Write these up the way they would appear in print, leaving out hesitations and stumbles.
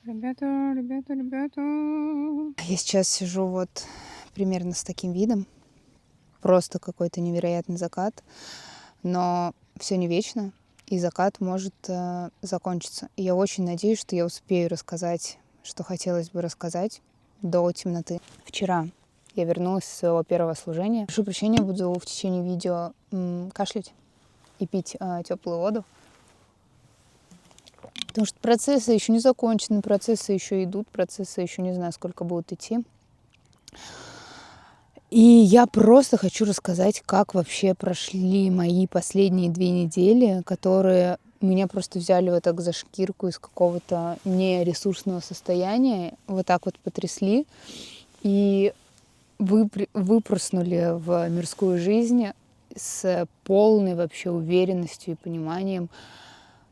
Ребята. Я сейчас сижу вот примерно с таким видом. Просто какой-то невероятный закат. Но все не вечно, и закат может закончиться. И я очень надеюсь, что я успею рассказать, что хотелось бы рассказать до темноты. Вчера я вернулась с своего первого служения. Прошу прощения, буду в течение видео кашлять и пить теплую воду. Потому что процессы еще не закончены, процессы еще идут, процессы еще не знаю, сколько будут идти. И я просто хочу рассказать, как вообще прошли мои последние 2 недели, которые меня просто взяли вот так за шкирку из какого-то нересурсного состояния, вот так вот потрясли и выпорхнули в мирскую жизнь с полной вообще уверенностью и пониманием,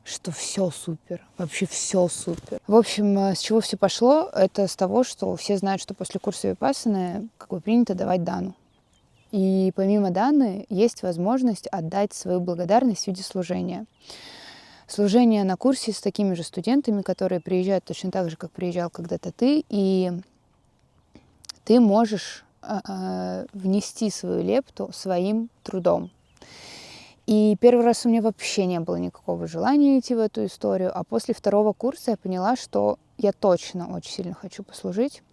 что все супер, вообще все супер. В общем, с чего все пошло, это с того, что все знают, что после курса випассаны как бы принято давать дану. И помимо даны есть возможность отдать свою благодарность в виде служения. Служение на курсе с такими же студентами, которые приезжают точно так же, как приезжал когда-то ты, и ты можешь внести свою лепту своим трудом. И первый раз у меня вообще не было никакого желания идти в эту историю, а после 2-го курса я поняла, что я точно очень сильно хочу послужить,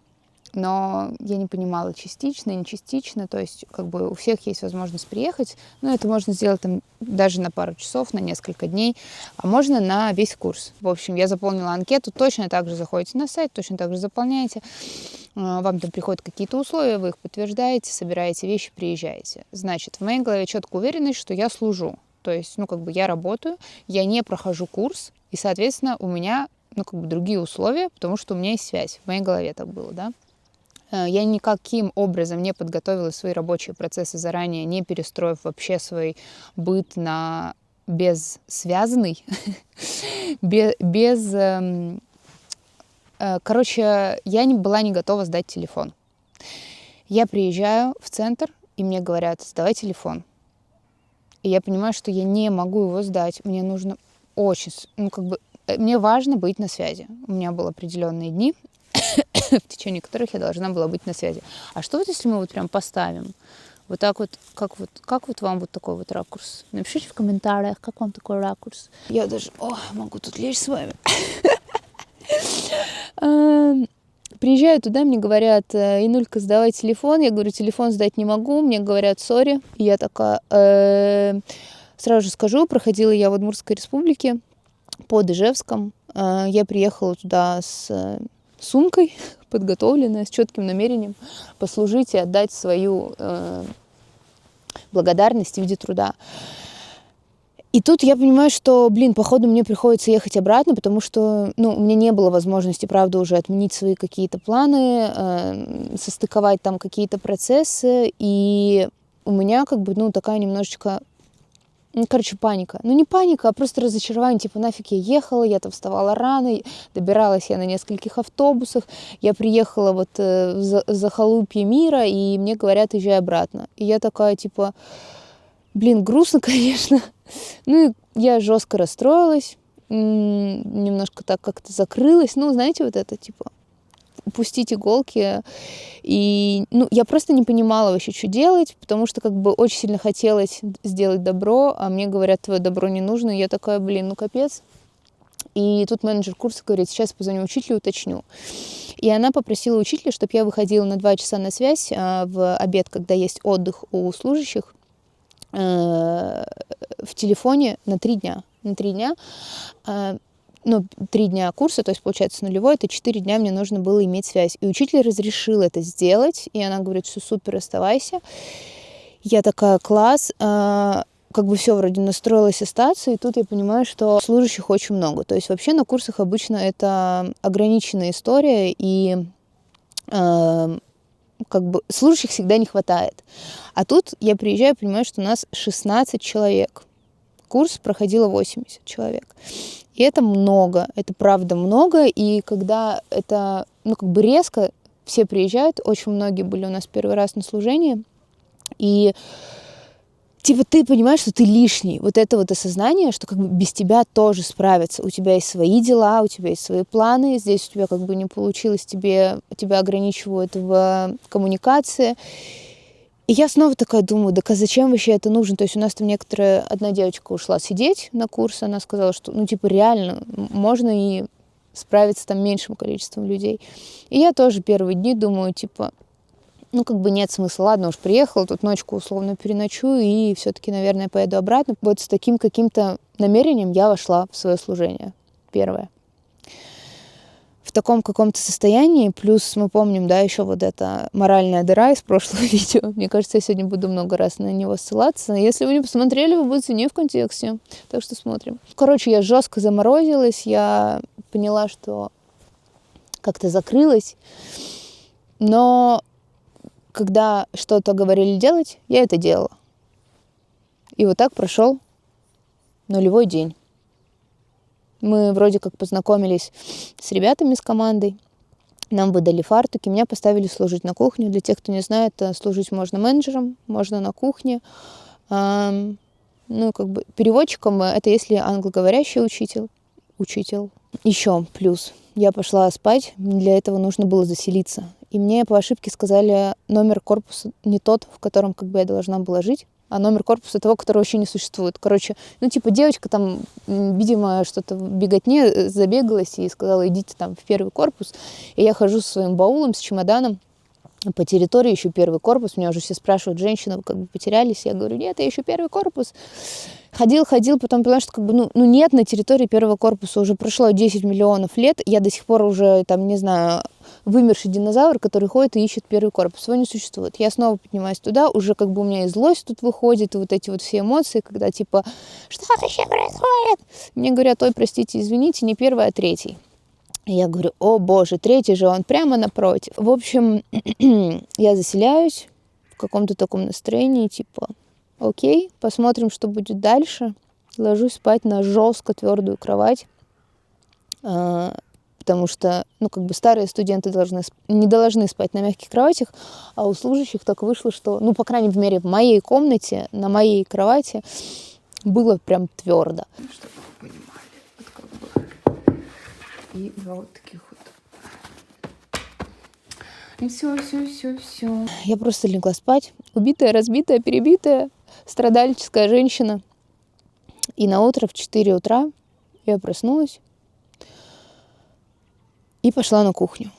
но я не понимала, частично, не частично, то есть как бы у всех есть возможность приехать, но это можно сделать там даже на пару часов, на несколько дней, а можно на весь курс. В общем, я заполнила анкету, точно так же заходите на сайт, точно так же заполняете, вам там приходят какие-то условия, вы их подтверждаете, собираете вещи, приезжаете. Значит, в моей голове четко уверенность, что я служу, то есть, как бы я работаю, я не прохожу курс, и, соответственно, у меня, другие условия, потому что у меня есть связь. В моей голове так было, да. Я никаким образом не подготовила свои рабочие процессы заранее, не перестроив вообще свой быт на бессвязный, Короче, я была не готова сдать телефон. Я приезжаю в центр, и мне говорят: сдавай телефон. И я понимаю, что я не могу его сдать. Мне нужно очень... мне важно быть на связи. У меня были определенные дни, в течение которых я должна была быть на связи. А что вот если мы вот прям поставим? Вот так вот, как вот вам вот такой вот ракурс? Напишите в комментариях, как вам такой ракурс. Я даже могу тут лечь с вами. Приезжаю туда, мне говорят: Инулька, сдавай телефон. Я говорю: телефон сдать не могу. Мне говорят: сори. И я такая: сразу же скажу, проходила я в Удмуртской республике под Ижевском. Я приехала туда с сумкой, подготовленная, с четким намерением послужить и отдать свою благодарность в виде труда. И тут я понимаю, что, походу мне приходится ехать обратно, потому что, у меня не было возможности, правда, уже отменить свои какие-то планы, состыковать там какие-то процессы, и у меня такая немножечко, паника. Не паника, а просто разочарование, нафиг я ехала, я там вставала рано, добиралась я на нескольких автобусах, я приехала вот в захолупье мира, и мне говорят: езжай обратно. И я такая, грустно, конечно. И я жестко расстроилась, немножко так как-то закрылась. Знаете, вот это, пустить иголки. И, я просто не понимала вообще, что делать, потому что очень сильно хотелось сделать добро, а мне говорят: твое добро не нужно. И я такая: капец. И тут менеджер курса говорит: сейчас позвоню учителю, уточню. И она попросила учителя, чтобы я выходила на 2 часа на связь в обед, когда есть отдых у служащих, в телефоне на 3 дня. На 3 дня. 3 дня курса, то есть, получается, нулевой, это 4 дня мне нужно было иметь связь. И учитель разрешил это сделать, и она говорит: все супер, оставайся. Я такая: класс. Все вроде настроилась остаться, и тут я понимаю, что служащих очень много. То есть вообще на курсах обычно это ограниченная история, и служащих всегда не хватает. А тут я приезжаю и понимаю, что у нас 16 человек. Курс проходило 80 человек. И это много, это правда много. И когда это, резко все приезжают, очень многие были у нас первый раз на служении, и типа ты понимаешь, что ты лишний. Вот это вот осознание, что как бы без тебя тоже справятся. У тебя есть свои дела, у тебя есть свои планы. Здесь у тебя как бы не получилось, тебя ограничивают в коммуникации. И я снова такая думаю, а зачем вообще это нужно? То есть у нас там одна девочка ушла сидеть на курс, она сказала, что, ну, типа, реально, можно и справиться там меньшим количеством людей. И я тоже первые дни думаю, типа, ну, как бы нет смысла, ладно, уж приехала, тут ночку условно переночую, и все-таки, наверное, поеду обратно. Вот с таким каким-то намерением я вошла в свое служение, первое. В таком каком-то состоянии, плюс мы помним, да, еще вот эта моральная дыра из прошлого видео. Мне кажется, я сегодня буду много раз на него ссылаться. Если вы не посмотрели, вы будете не в контексте. Так что смотрим. Короче, я жестко заморозилась, я поняла, что как-то закрылась, но когда что-то говорили делать, я это делала. И вот так прошел 0-й день. Мы вроде как познакомились с ребятами, с командой. Нам выдали фартуки, меня поставили служить на кухню. Для тех, кто не знает, служить можно менеджером, можно на кухне. Ну, как бы переводчиком это если англоговорящий учитель. Еще плюс. Я пошла спать, для этого нужно было заселиться. И мне по ошибке сказали номер корпуса не тот, в котором как бы я должна была жить, а номер корпуса того, которого вообще не существует. Короче, ну типа девочка там, видимо, что-то в беготне забегалась и сказала, идите там в 1-й корпус. И я хожу со своим баулом, с чемоданом по территории, ищу 1-й корпус. Меня уже все спрашивают, женщина, вы как бы потерялись? Я говорю, нет, я ищу 1-й корпус. Ходил, потом поняла, что как бы, ну нет на территории 1-го корпуса. Уже прошло 10 миллионов лет. Я до сих пор уже, там, не знаю, вымерший динозавр, который ходит и ищет 1-й корпус. Его не существует. Я снова поднимаюсь туда, уже как бы у меня и злость тут выходит, и вот эти вот все эмоции, когда типа, что вообще происходит? Мне говорят, ой, простите, извините, не 1-й, а 3-й. Я говорю, о боже, 3-й же, он прямо напротив. В общем, я заселяюсь в каком-то таком настроении, типа, окей, посмотрим, что будет дальше. Ложусь спать на жестко твердую кровать, потому что, ну, как бы старые студенты не должны спать на мягких кроватях, а у служащих так вышло, что, ну, по крайней мере, в моей комнате, на моей кровати было прям твердо. Чтобы вы понимали, вот как бы. И два вот таких вот. И все. Я просто легла спать. Убитая, разбитая, перебитая, страдальческая женщина. И на утро в 4 утра я проснулась и пошла на кухню.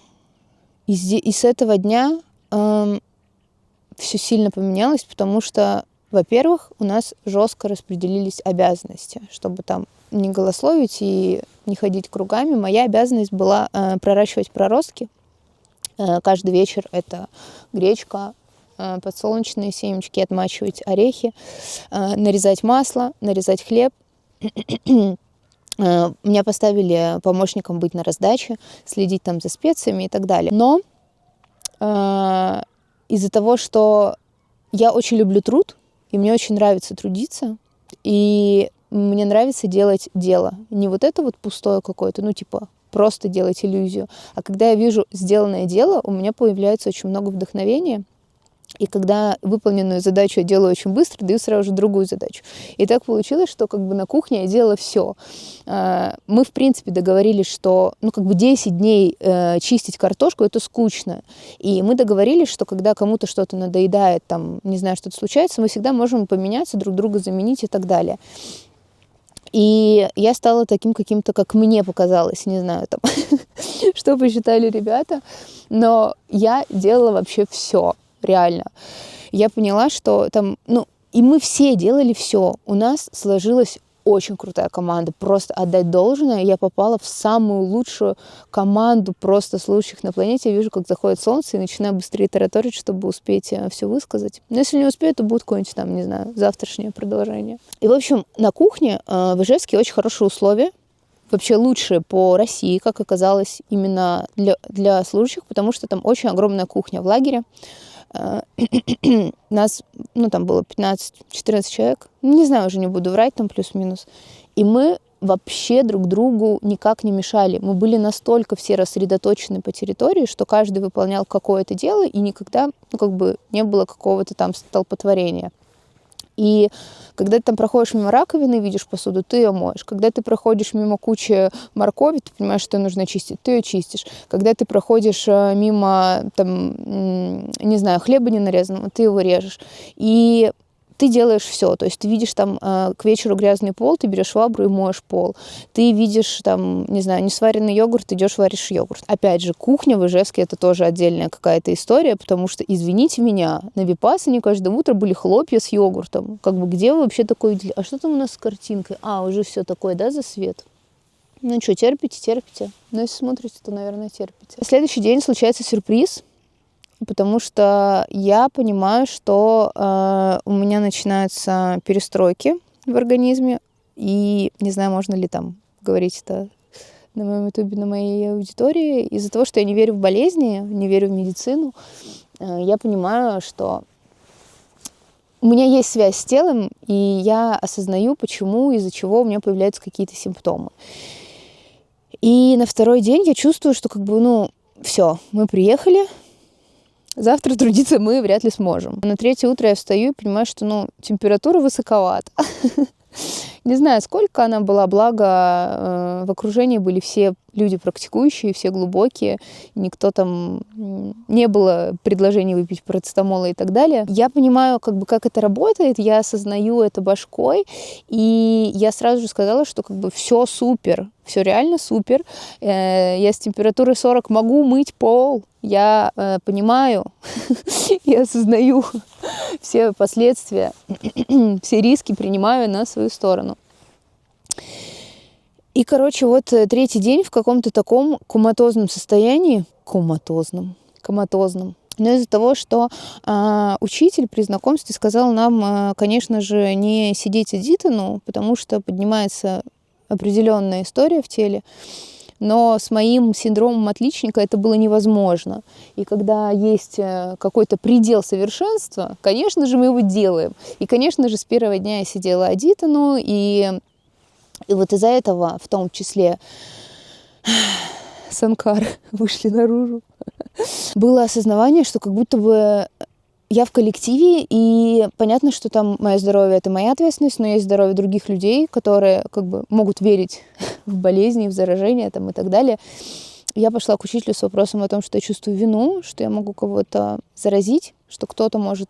И с этого дня все сильно поменялось, потому что, во-первых, у нас жестко распределились обязанности, чтобы там не голословить и не ходить кругами. Моя обязанность была проращивать проростки. Каждый вечер это гречка, подсолнечные семечки, отмачивать орехи, нарезать масло, нарезать хлеб. Меня поставили помощником быть на раздаче, следить там за специями и так далее. Но из-за того, что я очень люблю труд, и мне очень нравится трудиться, и мне нравится делать дело. Не вот это вот пустое какое-то, ну типа просто делать иллюзию. А когда я вижу сделанное дело, у меня появляется очень много вдохновения. И когда выполненную задачу я делаю очень быстро, даю сразу же другую задачу. И так получилось, что как бы на кухне я делала все. Мы, в принципе, договорились, что 10 дней чистить картошку — это скучно. И мы договорились, что когда кому-то что-то надоедает, там, не знаю, что-то случается, мы всегда можем поменяться, друг друга заменить и так далее. И я стала таким каким-то, как мне показалось, не знаю, там, что посчитали ребята, но я делала вообще все. Реально. Я поняла, что там, и мы все делали все. У нас сложилась очень крутая команда. Просто отдать должное. Я попала в самую лучшую команду просто служащих на планете. Я вижу, как заходит солнце, и начинаю быстрее тараторить, чтобы успеть все высказать. Но если не успею, то будет какое-нибудь там, не знаю, завтрашнее продолжение. И, в общем, на кухне в Ижевске очень хорошие условия. Вообще лучшие по России, как оказалось, именно для служащих, потому что там очень огромная кухня в лагере. Нас, там было 15-14 человек. Не знаю, уже не буду врать, там плюс-минус. И мы вообще друг другу никак не мешали. Мы были настолько все рассредоточены по территории, что каждый выполнял какое-то дело, и никогда, не было какого-то там столпотворения. И когда ты там проходишь мимо раковины, видишь посуду, ты ее моешь. Когда ты проходишь мимо кучи моркови, ты понимаешь, что ее нужно чистить, ты ее чистишь. Когда ты проходишь мимо, там, не знаю, хлеба не нарезанного, ты его режешь. И ты делаешь все. То есть ты видишь там к вечеру грязный пол, ты берешь швабру и моешь пол. Ты видишь там, не знаю, несваренный йогурт, идешь варишь йогурт. Опять же, кухня в Ижевске — это тоже отдельная какая-то история, потому что, извините меня, на Випассане каждое утро были хлопья с йогуртом. Как бы где вы вообще такое видели? А что там у нас с картинкой? Уже все такое, да, за свет? Ну что, терпите. Но если смотрите, то, наверное, терпите. На следующий день случается сюрприз, потому что я понимаю, что у меня начинаются перестройки в организме, и не знаю, можно ли там говорить это на моем ютубе, на моей аудитории. Из-за того, что я не верю в болезни, не верю в медицину, я понимаю, что у меня есть связь с телом, и я осознаю, почему, из-за чего у меня появляются какие-то симптомы. И на второй день я чувствую, что все, мы приехали, завтра трудиться мы вряд ли сможем. На третье утро я встаю и понимаю, что температура высоковата. Не знаю, сколько она была, благо в окружении были все люди практикующие, все глубокие, никто там, не было предложений выпить парацетамола и так далее. Я понимаю, как это работает, я осознаю это башкой, и я сразу же сказала, что все супер, все реально супер. Я с температурой 40 могу мыть пол, я понимаю, я осознаю все последствия, все риски принимаю на свою сторону. И, третий день в каком-то таком коматозном состоянии, коматозном. Но из-за того, что учитель при знакомстве сказал нам, конечно же, не сидеть адитону, потому что поднимается определенная история в теле, но с моим синдромом отличника это было невозможно. И когда есть какой-то предел совершенства, конечно же, мы его делаем. И, конечно же, с первого дня я сидела адитону, и вот из-за этого, в том числе, санкары вышли наружу. Было осознавание, что как будто бы я в коллективе, и понятно, что там мое здоровье — это моя ответственность, но есть здоровье других людей, которые могут верить в болезни, в заражения и так далее. Я пошла к учителю с вопросом о том, что я чувствую вину, что я могу кого-то заразить, что кто-то может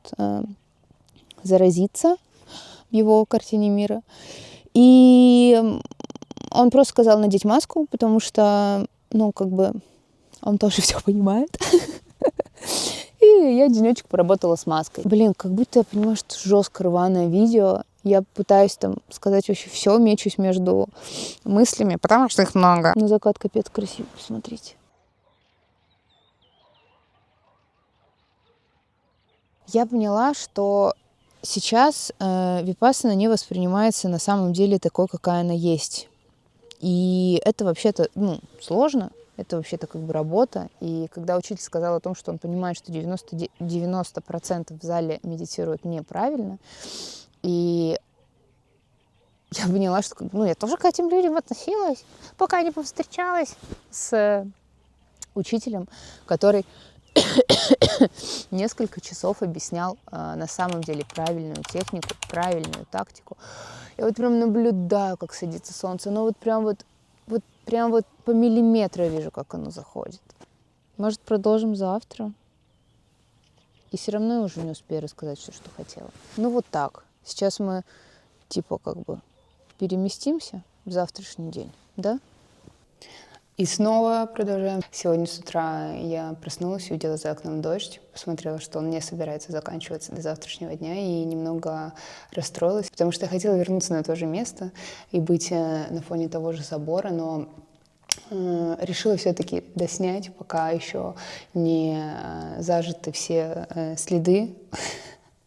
заразиться в его картине мира. И он просто сказал надеть маску, потому что, он тоже все понимает. И я денечек поработала с маской. Как будто я понимаю, что жестко рваное видео. Я пытаюсь сказать вообще все, мечусь между мыслями, потому что их много. Но закат капец красивый, посмотрите. Я поняла, что сейчас випассана не воспринимается на самом деле такой, какая она есть. И это вообще-то, сложно. Это вообще-то работа. И когда учитель сказал о том, что он понимает, что 90% в зале медитируют неправильно, и я поняла, что я тоже к этим людям относилась, пока не повстречалась с учителем, который несколько часов объяснял на самом деле правильную технику, правильную тактику. Я прям наблюдаю, как садится солнце, но прям по миллиметру я вижу, как оно заходит. Может, продолжим завтра? И все равно я уже не успею рассказать все, что хотела. Так. Сейчас мы переместимся в завтрашний день, да? И снова продолжаем. Сегодня с утра я проснулась, увидела за окном дождь, посмотрела, что он не собирается заканчиваться до завтрашнего дня, и немного расстроилась, потому что я хотела вернуться на то же место и быть на фоне того же собора, но решила все-таки доснять, пока еще не зажаты все следы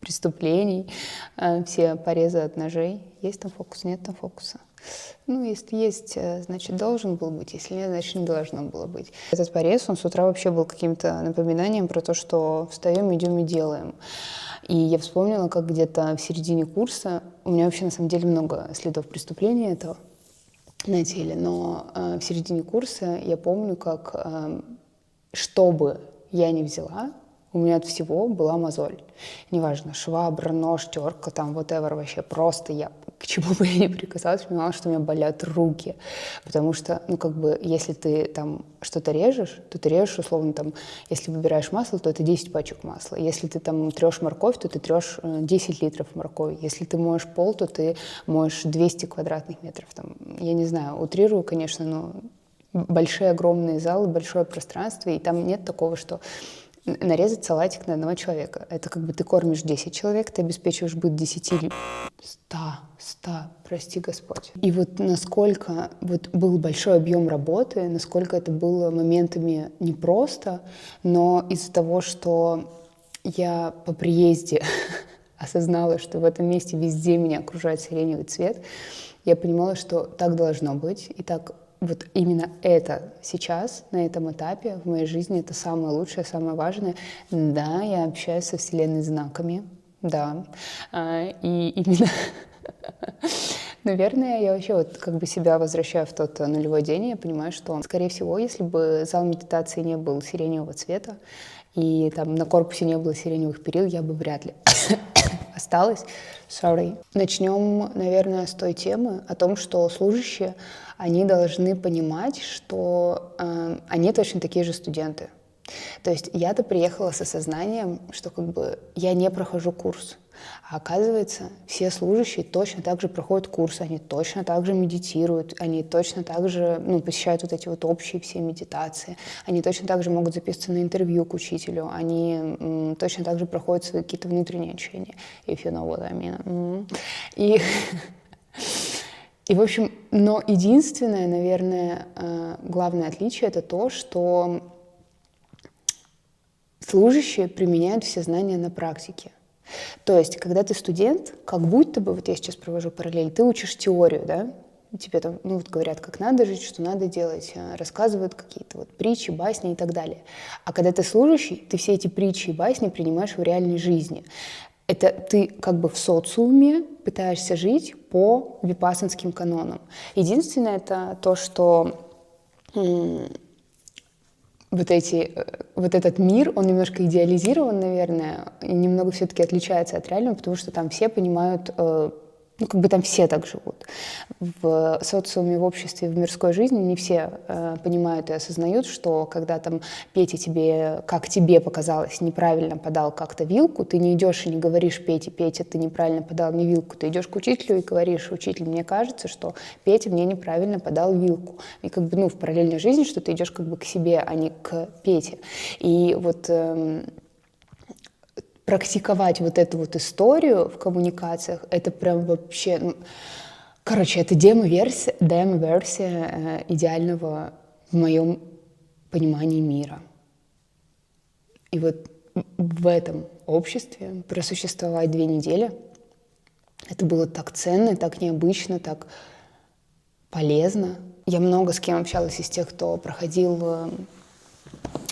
преступлений, все порезы от ножей. Есть там фокус, нет там фокуса. Если есть, значит, должен был быть. Если нет, значит, не должно было быть. Этот порез, он с утра вообще был каким-то напоминанием про то, что встаем, идем и делаем. И я вспомнила, как где-то в середине курса, у меня вообще на самом деле много следов преступления этого на теле, но в середине курса я помню, как что бы я ни взяла, у У меня от всего была мозоль. Неважно, швабра, нож, терка, там, whatever, вообще просто я, к чему бы я ни прикасалась, понимала, что у меня болят руки. Потому что, ну, как бы, если ты там что-то режешь, то ты режешь, условно, там, если выбираешь масло, то это 10 пачек масла. Если ты там трешь морковь, то ты трешь 10 литров моркови. Если ты моешь пол, то ты моешь 200 квадратных метров. Там, я не знаю, утрирую, конечно, но большие огромные залы, большое пространство, и там нет такого, что нарезать салатик на одного человека. Это как бы ты кормишь 10 человек, ты обеспечиваешь быт 10 или 100, прости Господь. И вот насколько вот был большой объем работы, насколько это было моментами непросто, но из-за того, что я по приезде осознала, что в этом месте везде меня окружает сиреневый цвет, я понимала, что так должно быть, и так вот именно это сейчас, на этом этапе в моей жизни, это самое лучшее, самое важное. Да, я общаюсь со Вселенной знаками, да, и именно, наверное, я вообще вот как бы себя возвращаю в тот нулевой день, и я понимаю, что, скорее всего, если бы зал медитации не был сиреневого цвета, и там на корпусе не было сиреневых перил, я бы вряд ли осталась. Sorry. Начнем, наверное, с той темы о том, что служащие, они должны понимать, что они точно такие же студенты. То есть я-то приехала с осознанием, что как бы я не прохожу курс. А оказывается, все служащие точно так же проходят курсы, они точно так же медитируют, они точно так же посещают вот эти вот общие все медитации, они точно так же могут записываться на интервью к учителю, они точно так же проходят свои какие-то внутренние учения, if you know what I mean. И, в общем, но единственное, наверное, главное отличие — это то, что служащие применяют все знания на практике. То есть, когда ты студент, как будто бы, вот я сейчас провожу параллель, ты учишь теорию, да, тебе там, вот говорят, как надо жить, что надо делать, рассказывают какие-то вот притчи, басни и так далее. А когда ты служащий, ты все эти притчи и басни принимаешь в реальной жизни. Это ты как бы в социуме пытаешься жить по випассанским канонам. Единственное, это то, что вот этот мир, он немножко идеализирован, наверное, и немного все-таки отличается от реального, потому что там все понимают, как бы там все так живут. В социуме, в обществе, в мирской жизни не все понимают и осознают, что когда там Петя тебе, как тебе показалось, неправильно подал как-то вилку, ты не идешь и не говоришь: Петя, ты неправильно подал мне вилку. Ты идешь к учителю и говоришь: учитель, мне кажется, что Петя мне неправильно подал вилку. И как бы, в параллельной жизни, что ты идешь как бы к себе, а не к Пете. И вот практиковать вот эту вот историю в коммуникациях, это прям вообще... Короче, это демо-версия идеального в моем понимании мира. И вот в этом обществе просуществовать 2 недели, это было так ценно, так необычно, так полезно. Я много с кем общалась из тех, кто проходил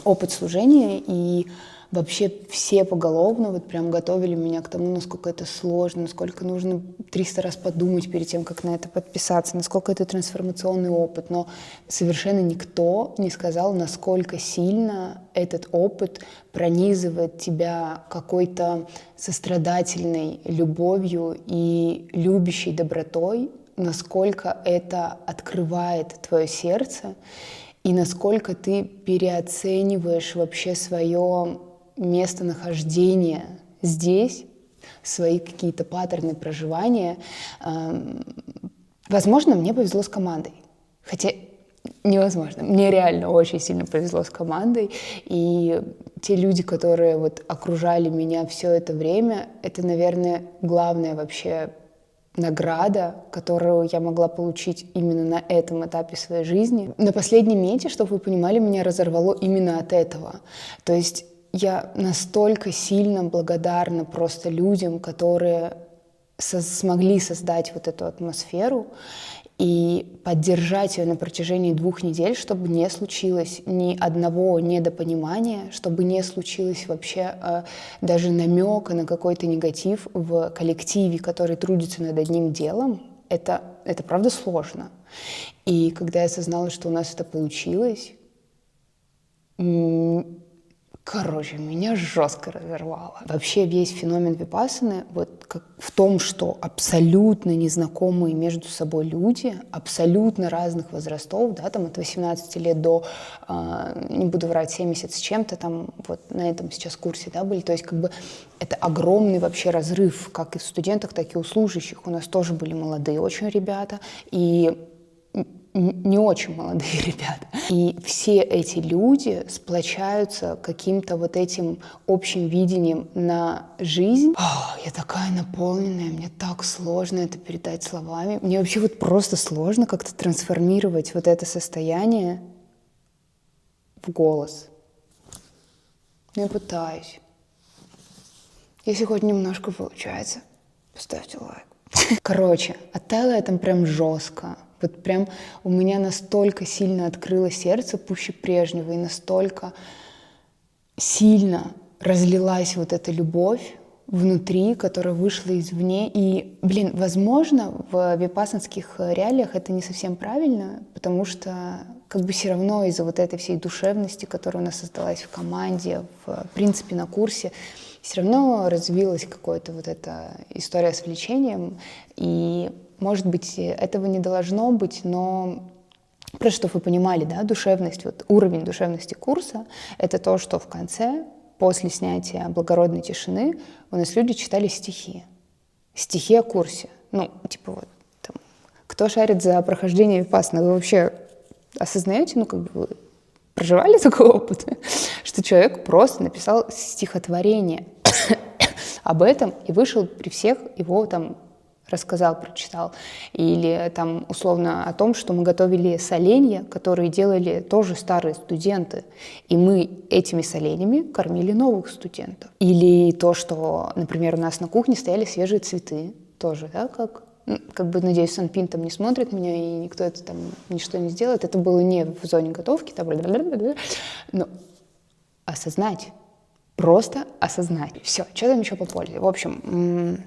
опыт служения, и вообще все поголовно вот прям готовили меня к тому, насколько это сложно, насколько нужно 300 раз подумать перед тем, как на это подписаться, насколько это трансформационный опыт. Но совершенно никто не сказал, насколько сильно этот опыт пронизывает тебя какой-то сострадательной любовью и любящей добротой, насколько это открывает твое сердце и насколько ты переоцениваешь вообще свое местонахождение здесь, свои какие-то паттерны проживания. Возможно, мне повезло с командой. Хотя невозможно. Мне реально очень сильно повезло с командой. И те люди, которые вот окружали меня все это время, это, наверное, главное вообще награда, которую я могла получить именно на этом этапе своей жизни. На последнем мете, чтобы вы понимали, меня разорвало именно от этого. То есть я настолько сильно благодарна просто людям, которые смогли создать вот эту атмосферу и поддержать ее на протяжении 2 недель, чтобы не случилось ни одного недопонимания, чтобы не случилось вообще даже намека на какой-то негатив в коллективе, который трудится над одним делом. Это правда сложно. И когда я осознала, что у нас это получилось, Короче, меня жестко разорвало. Вообще весь феномен випассаны вот как в том, что абсолютно незнакомые между собой люди, абсолютно разных возрастов, да, там от 18 лет до, не буду врать, 70 с чем-то, там вот на этом сейчас курсе, да, были. То есть как бы это огромный вообще разрыв, как и в студентах, так и у служащих. У нас тоже были молодые очень ребята, и не очень молодые ребята. И все эти люди сплочаются каким-то вот этим общим видением на жизнь. Я такая наполненная, мне так сложно это передать словами. Мне вообще вот просто сложно как-то трансформировать вот это состояние в голос. Но я пытаюсь. Если хоть немножко получается, поставьте лайк. Короче, оттаяла я там прям жестко. Вот прям у меня настолько сильно открылось сердце пуще прежнего, и настолько сильно разлилась вот эта любовь внутри, которая вышла извне. И, возможно, в випассанских реалиях это не совсем правильно, потому что как бы все равно из-за вот этой всей душевности, которая у нас создалась в команде, в принципе, на курсе, все равно развилась какая-то вот эта история с влечением. И, может быть, этого не должно быть, но просто чтобы вы понимали, да, душевность, вот уровень душевности курса — это то, что в конце, после снятия благородной тишины, у нас люди читали стихи. Стихи о курсе. Ну, типа вот, там, кто шарит за прохождение випассаны, вы вообще осознаете, ну, как бы вы проживали такой опыт, что человек просто написал стихотворение об этом и вышел при всех, его там рассказал, прочитал. Или там условно о том, что мы готовили соленья, которые делали тоже старые студенты. И мы этими соленьями кормили новых студентов. Или то, что, например, у нас на кухне стояли свежие цветы. Тоже, да, как бы, надеюсь, Санпин там не смотрит меня, и никто это там ничто не сделает. Это было не в зоне готовки, там, но осознать. Просто осознать. Все, что там еще по пользе? В общем,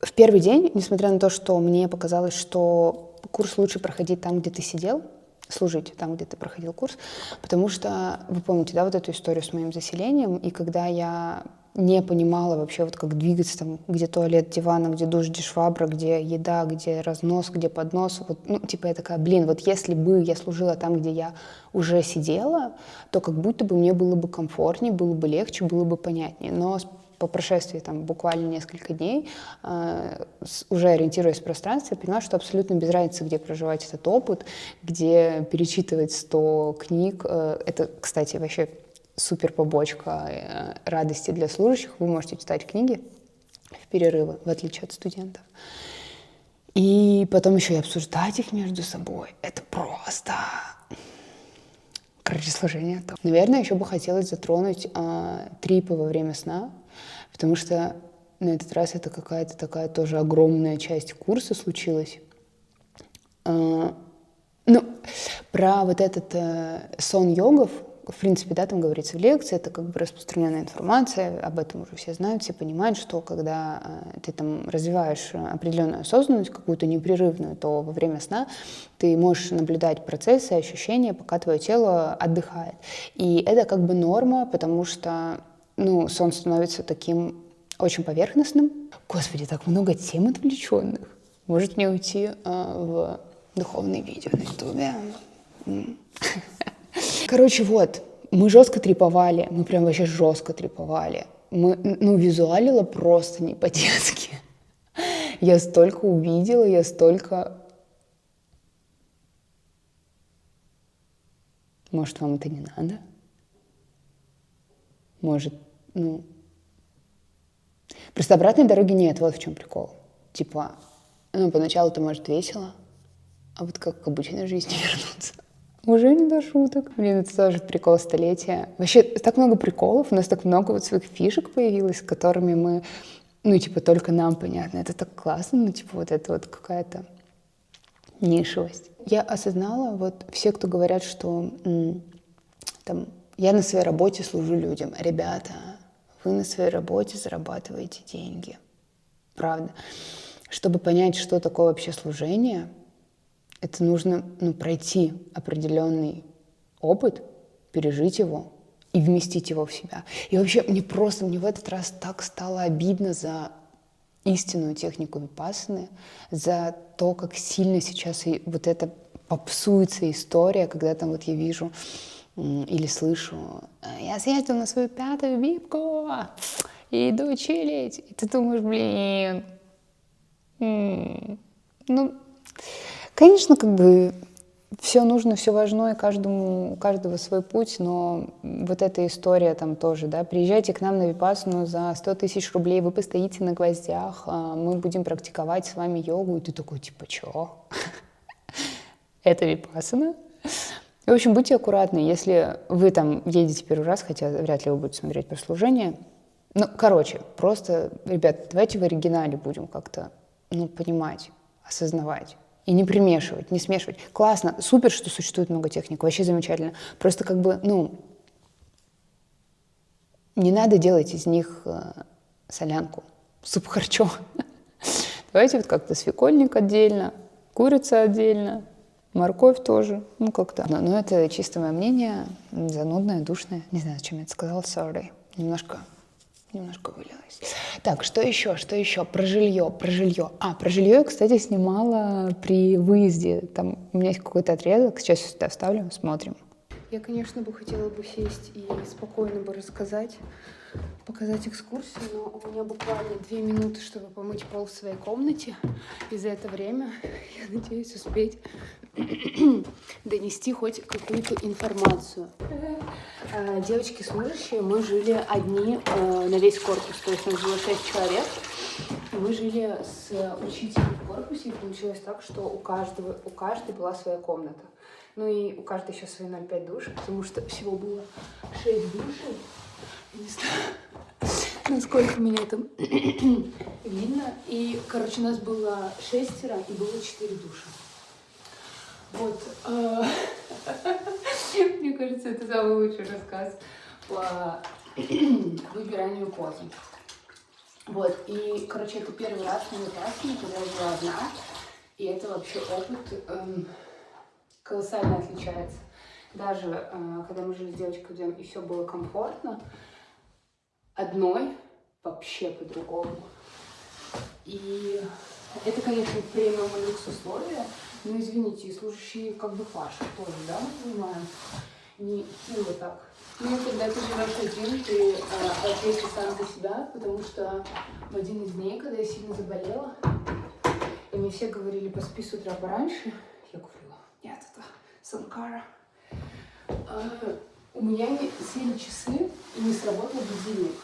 в первый день, несмотря на то, что мне показалось, что курс лучше проходить там, где ты сидел, служить там, где ты проходил курс, потому что, вы помните, да, вот эту историю с моим заселением, и когда я не понимала вообще, вот как двигаться, там, где туалет, диван, где душ, где швабра, где еда, где разнос, где поднос, вот, ну, типа я такая, вот если бы я служила там, где я уже сидела, то как будто бы мне было бы комфортнее, было бы легче, было бы понятнее, но по прошествии там буквально несколько дней, уже ориентируясь в пространстве, я поняла, что абсолютно без разницы, где проживать этот опыт, где перечитывать 100 книг. Это, кстати, вообще супер побочка радости для служащих. Вы можете читать книги в перерывы, в отличие от студентов. И потом еще и обсуждать их между собой. Это просто... Короче, сложение. Наверное, еще бы хотелось затронуть трипы во время сна, потому что на этот раз это какая-то такая тоже огромная часть курса случилась. Про вот этот сон йогов, в принципе, да, там говорится в лекции, это как бы распространенная информация, об этом уже все знают, все понимают, что когда ты там развиваешь определенную осознанность, какую-то непрерывную, то во время сна ты можешь наблюдать процессы, ощущения, пока твое тело отдыхает. И это как бы норма, потому что, сон становится таким очень поверхностным. Господи, так много тем отвлеченных. Может мне уйти в духовные видео на ютубе? Короче, вот, мы жестко триповали, мы прям вообще жестко триповали. Мы, визуалила просто не по-детски. Я столько увидела, я столько... Может, вам это не надо? Может, Просто обратной дороги нет, вот в чем прикол. Типа, поначалу-то, может, весело, а вот как к обычной жизни вернуться? Уже не до шуток. Это тоже прикол столетия. Вообще, так много приколов, у нас так много вот своих фишек появилось, с которыми мы, только нам понятно. Это так классно, вот это вот какая-то нишевость. Я осознала, вот все, кто говорят, что я на своей работе служу людям. Ребята, вы на своей работе зарабатываете деньги. Правда. Чтобы понять, что такое вообще служение, это нужно пройти определенный опыт, пережить его и вместить его в себя. И вообще мне в этот раз так стало обидно за истинную технику випассаны, за то, как сильно сейчас и вот эта попсуется история, когда там вот я вижу или слышу: я съездил на свою 5-ю випку и иду чилить. И ты думаешь, блин, ну, конечно, как бы все нужно, все важно, и у каждого свой путь, но вот эта история там тоже, да, приезжайте к нам на випассану за 100 тысяч рублей, вы постоите на гвоздях, мы будем практиковать с вами йогу, и ты такой, типа, чё? Это випассана? В общем, будьте аккуратны, если вы там едете первый раз, хотя вряд ли вы будете смотреть прослушивание. Ну, короче, просто, ребят, давайте в оригинале будем как-то, понимать, осознавать. И не примешивать, не смешивать. Классно, супер, что существует много техник, вообще замечательно. Просто как бы, не надо делать из них солянку, суп харчо. Давайте вот как-то свекольник отдельно, курица отдельно, морковь тоже, как-то. Но это чисто мое мнение, занудное, душное. Не знаю, зачем я это сказала, sorry. Немножко вылилось. Так, что еще? Про жилье. Про жилье я, кстати, снимала при выезде. Там у меня есть какой-то отрезок, сейчас сюда вставлю, смотрим. Я, конечно, хотела бы сесть и спокойно бы показать экскурсию, но у меня буквально 2 минуты, чтобы помыть пол в своей комнате. И за это время я надеюсь успеть донести хоть какую-то информацию. Девочки служащие, мы жили одни на весь корпус, то есть нас было 6 человек. И мы жили с учителем в корпусе, и получилось так, что у каждой была своя комната. Ну и у каждой еще свои 0,5 душ, потому что всего было 6 душей. Не знаю, насколько меня там видно. И, короче, нас было 6, и было 4 душа. Вот. Мне кажется, это самый лучший рассказ по выбиранию позы. Вот. И, короче, это первый раз на випассане, когда я была одна. И это вообще опыт колоссально отличается. Даже когда мы жили с девочкой вдвоем, и все было комфортно, одной вообще по-другому. И это, конечно, премиум и люкс условия, но, извините, служащие как бы пашут тоже, да, мы понимаем? Не вот так. Ну, когда ты живешь один, ты ответишь сам за себя, потому что в один из дней, когда я сильно заболела, и мне все говорили, поспи с утра пораньше, я говорила, нет, это Санкара. У меня не сели часы, и не сработал будильник.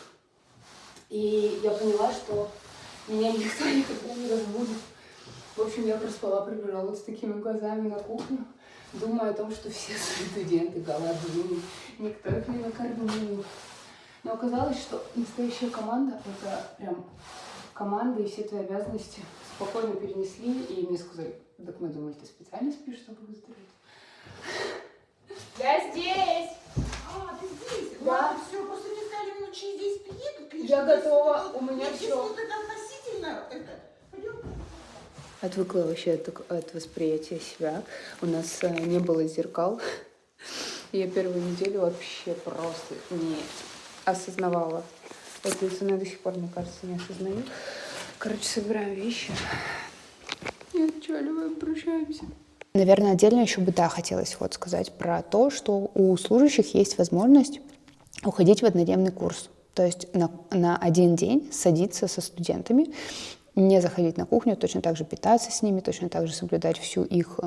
И я поняла, что меня никто никогда не разбудит. В общем, я проспала, прибежала вот с такими глазами на кухню, думая о том, что все студенты голодные, никто их не накормил. Но оказалось, что настоящая команда — это прям команда, и все твои обязанности спокойно перенесли, и мне сказали, так мы думали, ты специально спишь, чтобы выздороветь. Я здесь! Ты здесь? Да. Ладно, все, просто не знали, минут через 10 приедут, конечно. Я готова, у меня все. Если это относительно, пойдем. Отвыкла вообще от восприятия себя. У нас не было зеркал. Я первую неделю вообще просто не осознавала эту цену. До сих пор, мне кажется, не осознаю. Короче, собираем вещи. И отчаливаем, прощаемся. Наверное, отдельно еще бы, хотелось сказать про то, что у служащих есть возможность уходить в однодневный курс. То есть на один день садиться со студентами, не заходить на кухню, точно так же питаться с ними, точно так же соблюдать все их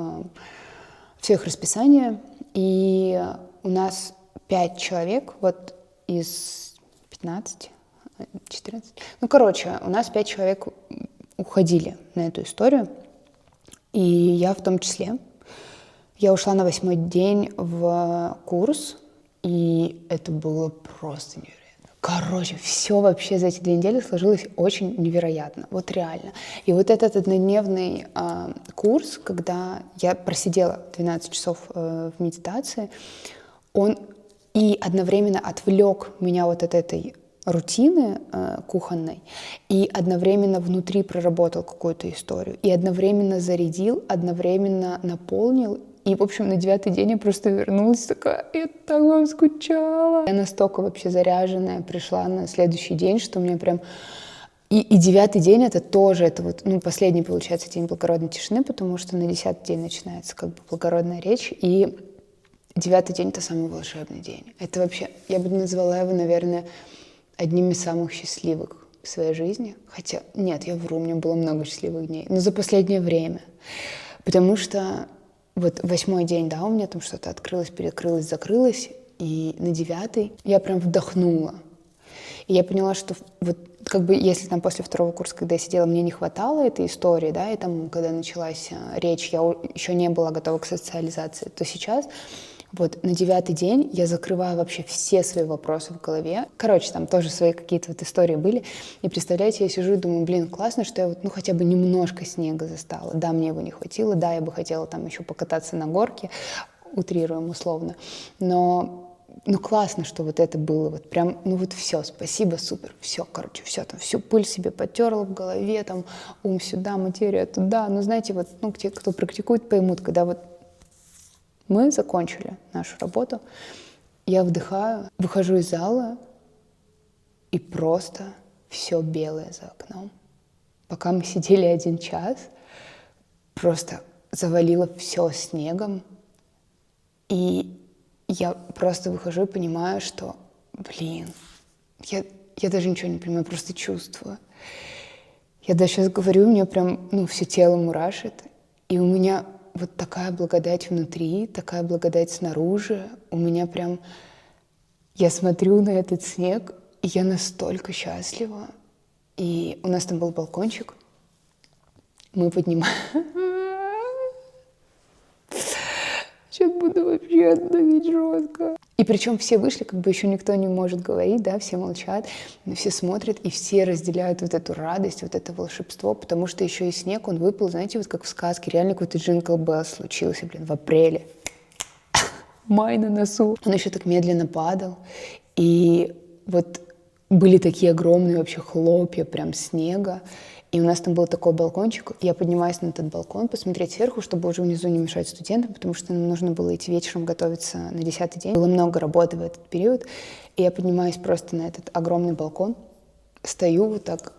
расписание. И у нас 5 человек, вот из 15, 14. У нас 5 человек уходили на эту историю. И я в том числе. Я ушла на 8-й день в курс, и это было просто невероятно. Короче, все вообще за эти 2 недели сложилось очень невероятно, вот реально. И вот этот однодневный курс, когда я просидела 12 часов в медитации, он и одновременно отвлек меня вот от этой рутины кухонной, и одновременно внутри проработал какую-то историю, и одновременно зарядил, одновременно наполнил, И, в общем, на 9-й день я просто вернулась такая, я так вам скучала. Я настолько вообще заряженная пришла на следующий день, что у меня прям... И 9-й день это тоже, это вот, ну, последний, получается, день благородной тишины, потому что на 10-й день начинается как бы благородная речь, и 9-й день это самый волшебный день. Это вообще, я бы назвала его, наверное, одним из самых счастливых в своей жизни. Хотя, нет, я вру, у меня было много счастливых дней, но за последнее время. Потому что вот 8-й день, да, у меня там что-то открылось, перекрылось, закрылось, и на 9-й я прям вдохнула. И я поняла, что вот как бы если там после 2-го курса, когда я сидела, мне не хватало этой истории, да, и там, когда началась речь, я еще не была готова к социализации, то сейчас вот на 9-й день я закрываю вообще все свои вопросы в голове. Короче, там тоже свои какие-то вот истории были. И представляете, я сижу и думаю, блин, классно, что я вот, ну, хотя бы немножко снега застала. Да, мне его не хватило, да, я бы хотела там еще покататься на горке, утрируем условно, но ну, классно, что вот это было, вот прям, ну, вот все, спасибо, супер, все, короче, все, там, всю пыль себе потерла в голове, там, ум сюда, материя туда, ну, знаете, вот, ну, те, кто практикует, поймут, когда вот мы закончили нашу работу, я вдыхаю, выхожу из зала, и просто все белое за окном. Пока мы сидели 1 час, просто завалило все снегом, и я просто выхожу и понимаю, что, блин, я даже ничего не понимаю, просто чувствую. Я даже сейчас говорю, у меня прям, ну, все тело мурашит, и у меня вот такая благодать внутри, такая благодать снаружи. У меня прям... Я смотрю на этот снег, и я настолько счастлива. И у нас там был балкончик. Мы поднимаем... Сейчас буду вообще давить жестко. И причем все вышли, как бы еще никто не может говорить, да, все молчат, но все смотрят, и все разделяют вот эту радость, вот это волшебство, потому что еще и снег, он выпал, знаете, вот как в сказке, реально какой-то Джингл Белл случился, блин, в апреле. Май на носу. Он еще так медленно падал, и вот были такие огромные вообще хлопья прям снега, и у нас там был такой балкончик, я поднимаюсь на этот балкон посмотреть сверху, чтобы уже внизу не мешать студентам, потому что нам нужно было идти вечером готовиться на 10-й день. Было много работы в этот период, и я поднимаюсь просто на этот огромный балкон, стою вот так,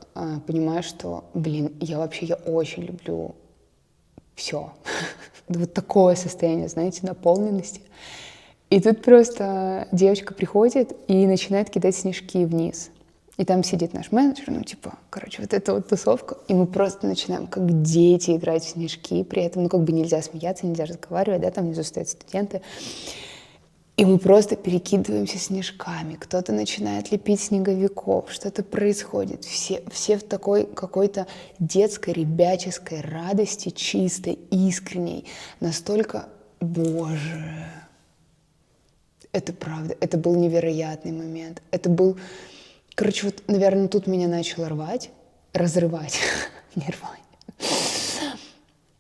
понимаю, что, блин, я очень люблю все. Вот такое состояние, знаете, наполненности. И тут просто девочка приходит и начинает кидать снежки вниз. И там сидит наш менеджер, ну, типа, короче, вот эта вот тусовка. И мы просто начинаем, как дети, играть в снежки. При этом, ну, как бы нельзя смеяться, нельзя разговаривать, да, там внизу стоят студенты. И мы просто перекидываемся снежками. Кто-то начинает лепить снеговиков, что-то происходит. Все в такой какой-то детской, ребяческой радости, чистой, искренней. Настолько, боже... Это правда, это был невероятный момент. Это был, короче, вот, наверное, тут меня начало разрывать, не рвать.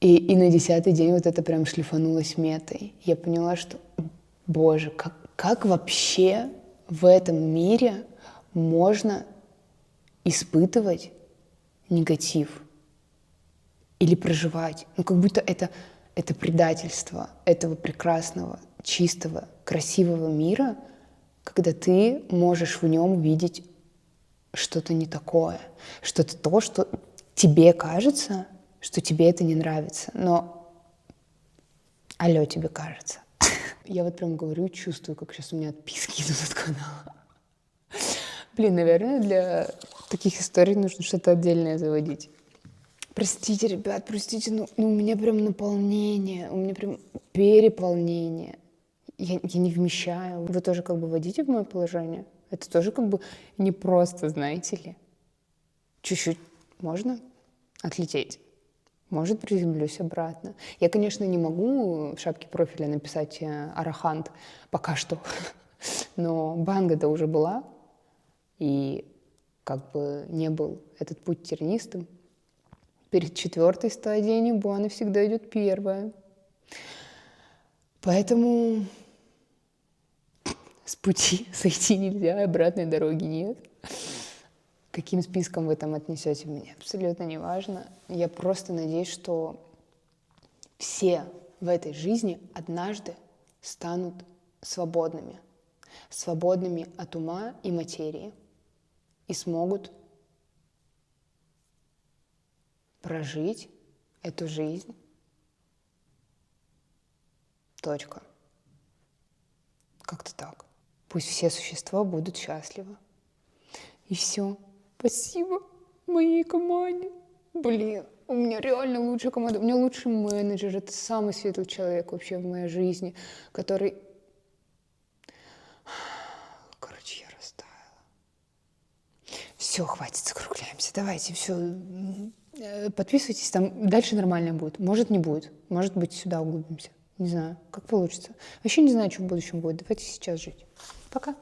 И на 10-й день вот это прям шлифанулось метой. Я поняла, что, боже, как вообще в этом мире можно испытывать негатив или проживать? Ну, как будто это предательство этого прекрасного, чистого, красивого мира, когда ты можешь в нем видеть что-то не такое, что-то то, что тебе кажется, что тебе это не нравится, но алло, тебе кажется. Я вот прям говорю, чувствую, как сейчас у меня отписки идут от канала. Блин, наверное, для таких историй нужно что-то отдельное заводить. Простите, ребят, простите, но у меня прям наполнение, у меня прям переполнение. Я не вмещаю. Вы тоже как бы вводите в мое положение? Это тоже как бы не просто, знаете ли. Чуть-чуть можно отлететь. Может, приземлюсь обратно. Я, конечно, не могу в шапке профиля написать «Арахант» пока что. Но банга-то уже была. И как бы не был этот путь тернистым. Перед 4-й стадией Ниббуна всегда идет 1-я. Поэтому с пути сойти нельзя, обратной дороги нет. Каким списком вы там отнесете, мне абсолютно не важно. Я просто надеюсь, что все в этой жизни однажды станут свободными. Свободными от ума и материи. И смогут прожить эту жизнь. Точка. Как-то так. Пусть все существа будут счастливы. И все. Спасибо моей команде. Блин, у меня реально лучшая команда. У меня лучший менеджер. Это самый светлый человек вообще в моей жизни, который... Короче, я растаяла. Все, хватит, закругляемся. Давайте, все. Подписывайтесь, там дальше нормально будет. Может, не будет. Может быть, сюда углубимся. Не знаю, как получится. Вообще не знаю, что в будущем будет. Давайте сейчас жить. Пока.